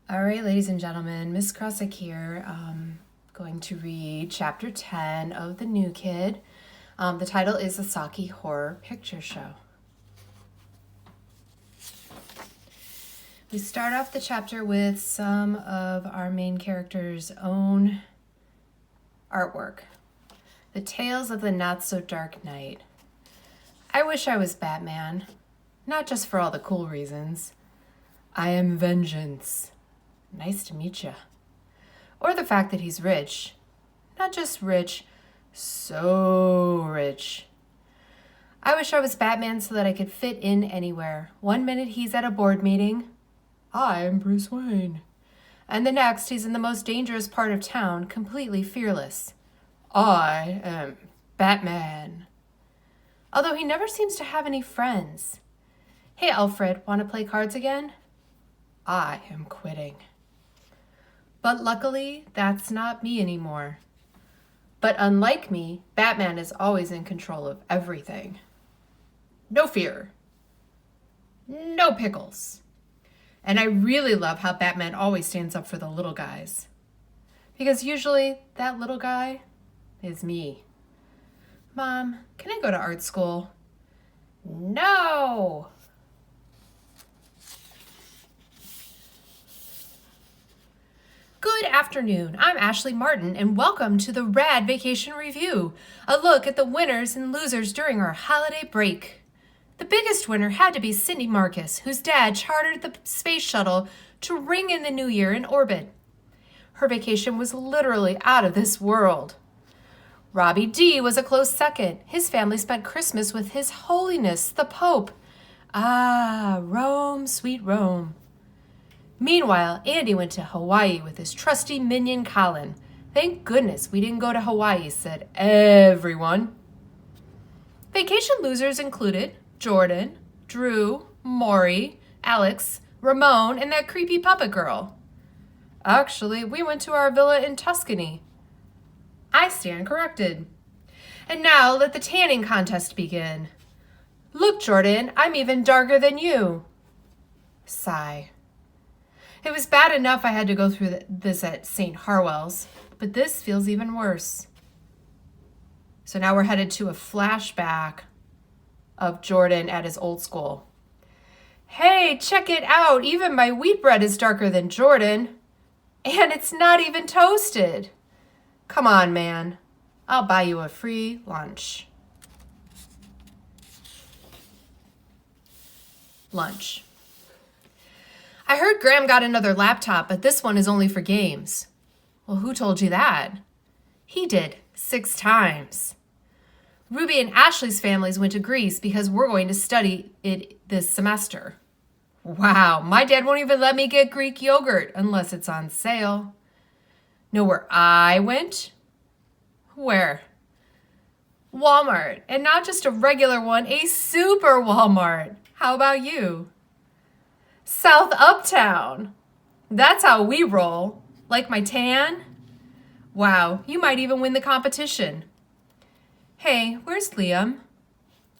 All right, ladies and gentlemen, Miss Krosick here, going to read chapter 10 of The New Kid. The title is The Saki Horror Picture Show. We start off the chapter with some of our main character's own artwork. The Tales of the Not-So-Dark Knight. I wish I was Batman, not just for all the cool reasons. I am vengeance. Nice to meet you. Or the fact that he's rich. Not just rich, so rich. I wish I was Batman so that I could fit in anywhere. One minute he's at a board meeting. I'm Bruce Wayne. And the next he's in the most dangerous part of town, completely fearless. I am Batman. Although he never seems to have any friends. Hey, Alfred, want to play cards again? I am quitting. But luckily, that's not me anymore. But unlike me, Batman is always in control of everything. No fear. No pickles. And I really love how Batman always stands up for the little guys. Because usually, that little guy is me. Mom, can I go to art school? No! Good afternoon, I'm Ashley Martin, and welcome to the Rad Vacation Review, a look at the winners and losers during our holiday break. The biggest winner had to be Cindy Marcus, whose dad chartered the space shuttle to ring in the new year in orbit. Her vacation was literally out of this world. Robbie D was a close second. His family spent Christmas with His Holiness, the Pope. Ah, Rome, sweet Rome. Meanwhile, Andy went to Hawaii with his trusty minion Colin. Thank goodness we didn't go to Hawaii, said everyone. Vacation losers included Jordan, Drew, Maury, Alex, Ramon, and that creepy puppet girl. Actually, we went to our villa in Tuscany. I stand corrected. And now let the tanning contest begin. Look, Jordan, I'm even darker than you. Sigh. It was bad enough I had to go through this at St. Harwell's, but this feels even worse. So now we're headed to a flashback of Jordan at his old school. Hey, check it out. Even my wheat bread is darker than Jordan. And it's not even toasted. Come on, man. I'll buy you a free lunch. Lunch. I heard Graham got another laptop, but this one is only for games. Well, who told you that? He did, 6 times. Ruby and Ashley's families went to Greece because we're going to study it this semester. Wow, my dad won't even let me get Greek yogurt unless it's on sale. Know where I went? Where? Walmart, and not just a regular one, a super Walmart. How about you? South Uptown. That's how we roll. Like my tan? Wow, you might even win the competition. Hey, where's Liam?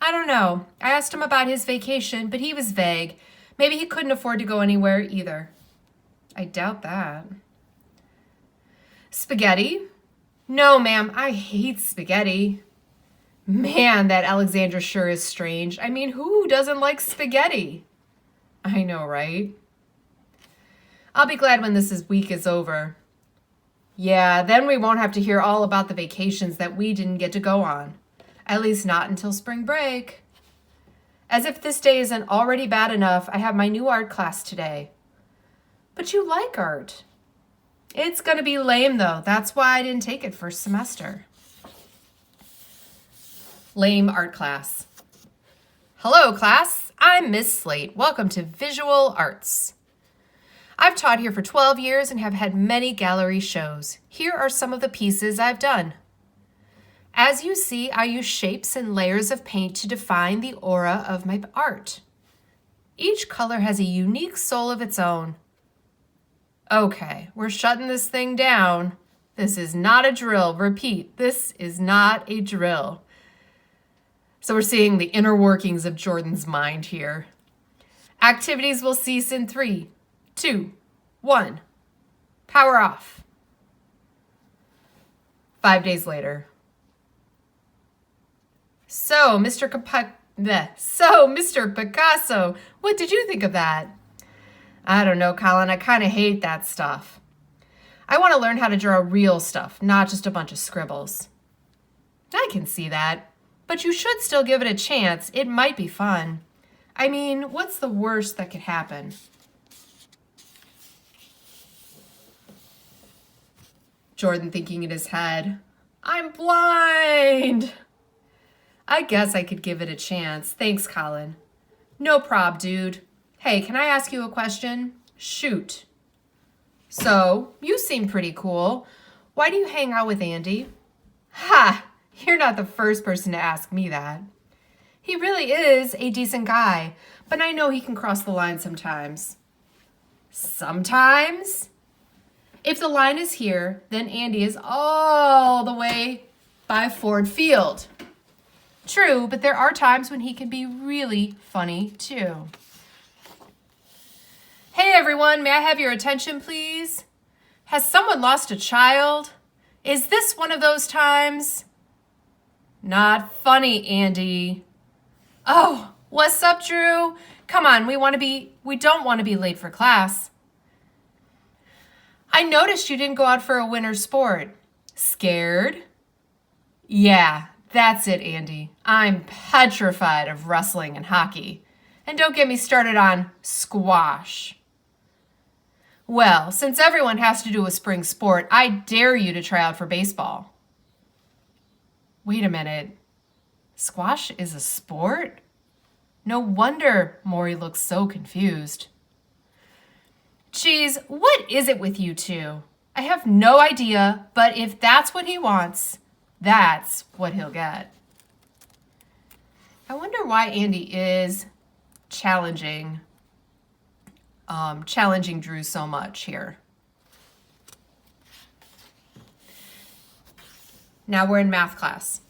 I don't know. I asked him about his vacation, but he was vague. Maybe he couldn't afford to go anywhere either. I doubt that. Spaghetti? No, ma'am, I hate spaghetti. Man, that Alexandra sure is strange. I mean, who doesn't like spaghetti? I know, right? I'll be glad when week is over. Yeah, then we won't have to hear all about the vacations that we didn't get to go on. At least not until spring break. As if this day isn't already bad enough, I have my new art class today. But you like art. It's going to be lame, though. That's why I didn't take it first semester. Lame art class. Hello, class. I'm Miss Slate. Welcome to Visual Arts. I've taught here for 12 years and have had many gallery shows. Here are some of the pieces I've done. As you see, I use shapes and layers of paint to define the aura of my art. Each color has a unique soul of its own. Okay, we're shutting this thing down. This is not a drill. Repeat, this is not a drill. So we're seeing the inner workings of Jordan's mind here. Activities will cease in 3, 2, 1. Power off. 5 days later. So, Mr. Picasso, what did you think of that? I don't know, Colin. I kind of hate that stuff. I want to learn how to draw real stuff, not just a bunch of scribbles. I can see that, but you should still give it a chance. It might be fun. I mean, what's the worst that could happen? Jordan thinking in his head, I'm blind. I guess I could give it a chance. Thanks, Colin. No prob, dude. Hey, can I ask you a question? Shoot. So, you seem pretty cool. Why do you hang out with Andy? Ha! You're not the first person to ask me that. He really is a decent guy, but I know he can cross the line sometimes. Sometimes? If the line is here, then Andy is all the way by Ford Field. True, but there are times when he can be really funny too. Hey everyone, may I have your attention please? Has someone lost a child? Is this one of those times? Not funny, Andy. Oh, what's up, Drew? Come on, we don't want to be late for class. I noticed you didn't go out for a winter sport. Scared? Yeah, that's it, Andy. I'm petrified of wrestling and hockey. And don't get me started on squash. Well, since everyone has to do a spring sport, I dare you to try out for baseball. Wait a minute. Squash is a sport? No wonder Maury looks so confused. Geez, what is it with you two? I have no idea, but if that's what he wants, that's what he'll get. I wonder why Andy is challenging Drew so much here. Now we're in math class.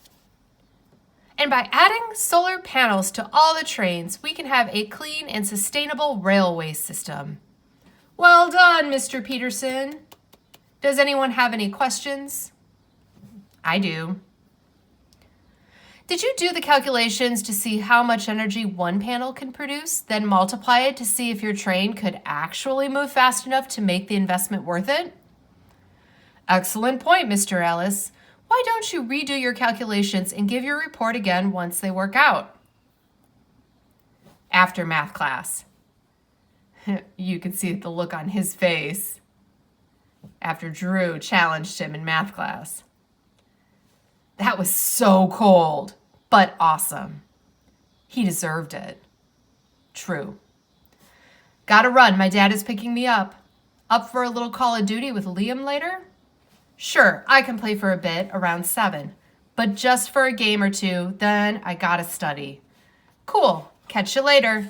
And by adding solar panels to all the trains, we can have a clean and sustainable railway system. Well done, Mr. Peterson. Does anyone have any questions? I do. Did you do the calculations to see how much energy one panel can produce, then multiply it to see if your train could actually move fast enough to make the investment worth it? Excellent point, Mr. Ellis. Why don't you redo your calculations and give your report again once they work out? After math class. You can see the look on his face after Drew challenged him in math class. That was so cold, but awesome. He deserved it. True. Gotta run, my dad is picking me up. Up for a little Call of Duty with Liam later? Sure, I can play for a bit, around 7. But just for a game or two, then I gotta study. Cool, catch you later.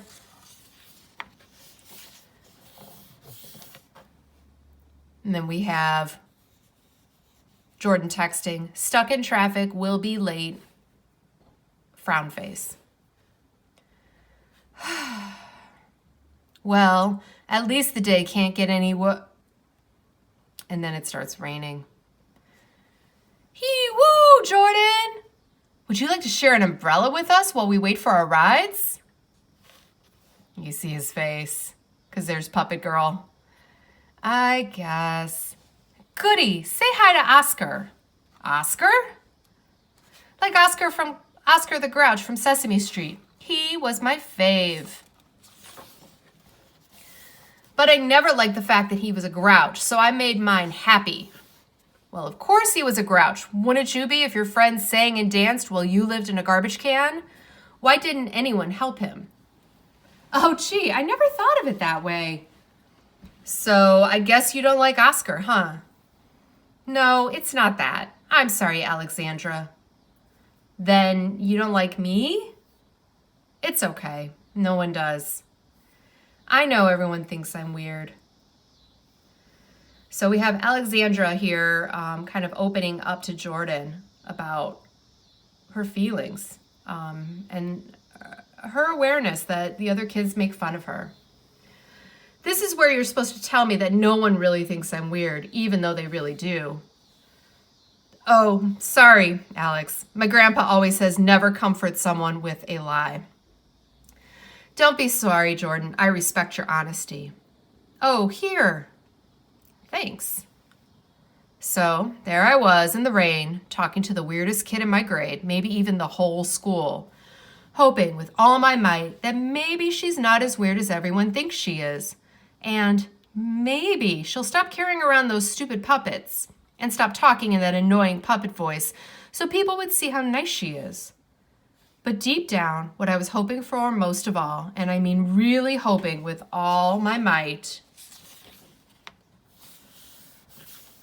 And then we have Jordan texting, stuck in traffic, will be late, frown face. Well, at least the day can't get any and then it starts raining. Hee-woo, Jordan! Would you like to share an umbrella with us while we wait for our rides? You see his face, because there's Puppet Girl. I guess. Goody, say hi to Oscar. Oscar? Like Oscar from Oscar the Grouch from Sesame Street. He was my fave. But I never liked the fact that he was a grouch, so I made mine happy. Well, of course he was a grouch. Wouldn't you be if your friends sang and danced while you lived in a garbage can? Why didn't anyone help him? Oh, gee, I never thought of it that way. So I guess you don't like Oscar, huh? No, it's not that. I'm sorry, Alexandra. Then you don't like me? It's okay. No one does. I know everyone thinks I'm weird. So we have Alexandra here kind of opening up to Jordan about her feelings and her awareness that the other kids make fun of her. This is where you're supposed to tell me that no one really thinks I'm weird, even though they really do. Oh, sorry, Alex. My grandpa always says never comfort someone with a lie. Don't be sorry, Jordan. I respect your honesty. Oh, here. Thanks. So there I was in the rain, talking to the weirdest kid in my grade, maybe even the whole school, hoping with all my might that maybe she's not as weird as everyone thinks she is. And maybe she'll stop carrying around those stupid puppets and stop talking in that annoying puppet voice so people would see how nice she is. But deep down, what I was hoping for most of all, and I mean really hoping with all my might,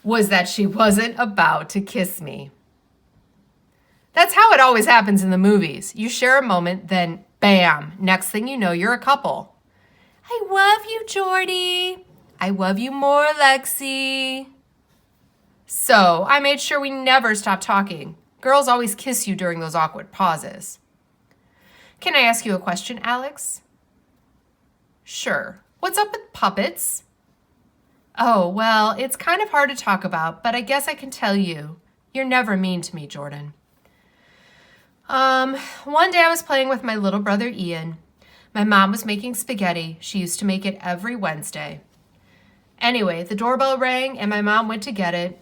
was that she wasn't about to kiss me. That's how it always happens in the movies. You share a moment, then bam, next thing you know, you're a couple. I love you, Jordy. I love you more, Lexi. So I made sure we never stopped talking. Girls always kiss you during those awkward pauses. Can I ask you a question, Alex? Sure. What's up with puppets? Oh, well, it's kind of hard to talk about, but I guess I can tell you. You're never mean to me, Jordan. One day I was playing with my little brother Ian. My mom was making spaghetti. She used to make it every Wednesday. Anyway, the doorbell rang and my mom went to get it.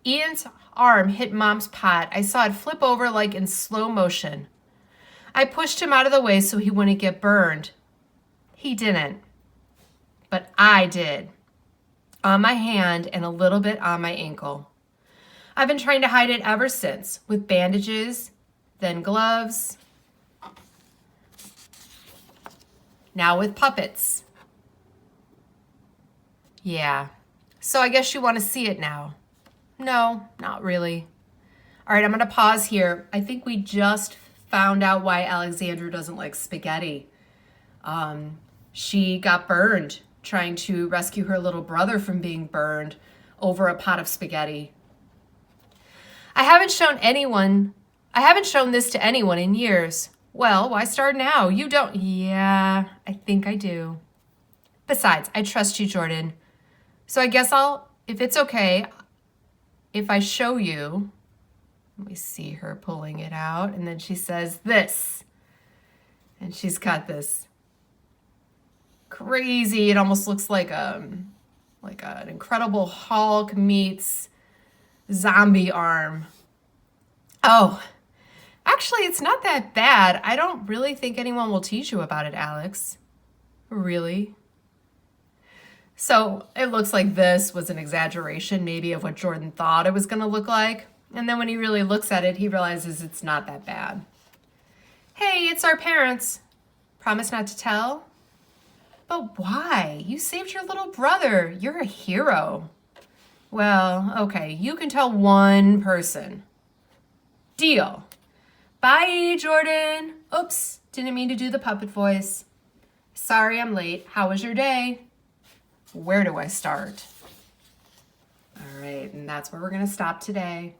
Ian's arm hit Mom's pot. I saw it flip over like in slow motion. I pushed him out of the way so he wouldn't get burned. He didn't, but I did. On my hand and a little bit on my ankle. I've been trying to hide it ever since, with bandages, then gloves, now with puppets. Yeah, so I guess you want to see it now. No, not really. All right, I'm going to pause here. I think we just found out why Alexandra doesn't like spaghetti. She got burned trying to rescue her little brother from being burned over a pot of spaghetti. I haven't shown this to anyone in years. Well, why start now? You don't. Yeah, I think I do. Besides, I trust you, Jordan. So I guess if it's okay, if I show you, let me see her pulling it out. And then she says this. And she's got this crazy, it almost looks like an Incredible Hulk meets zombie arm. Oh, actually, it's not that bad. I don't really think anyone will teach you about it, Alex. Really? So it looks like this was an exaggeration maybe of what Jordan thought it was going to look like. And then when he really looks at it, he realizes it's not that bad. Hey, it's our parents. Promise not to tell? But why? You saved your little brother. You're a hero. Well, okay, you can tell one person. Deal. Bye, Jordan. Oops, didn't mean to do the puppet voice. Sorry I'm late. How was your day? Where do I start? All right, and that's where we're going to stop today.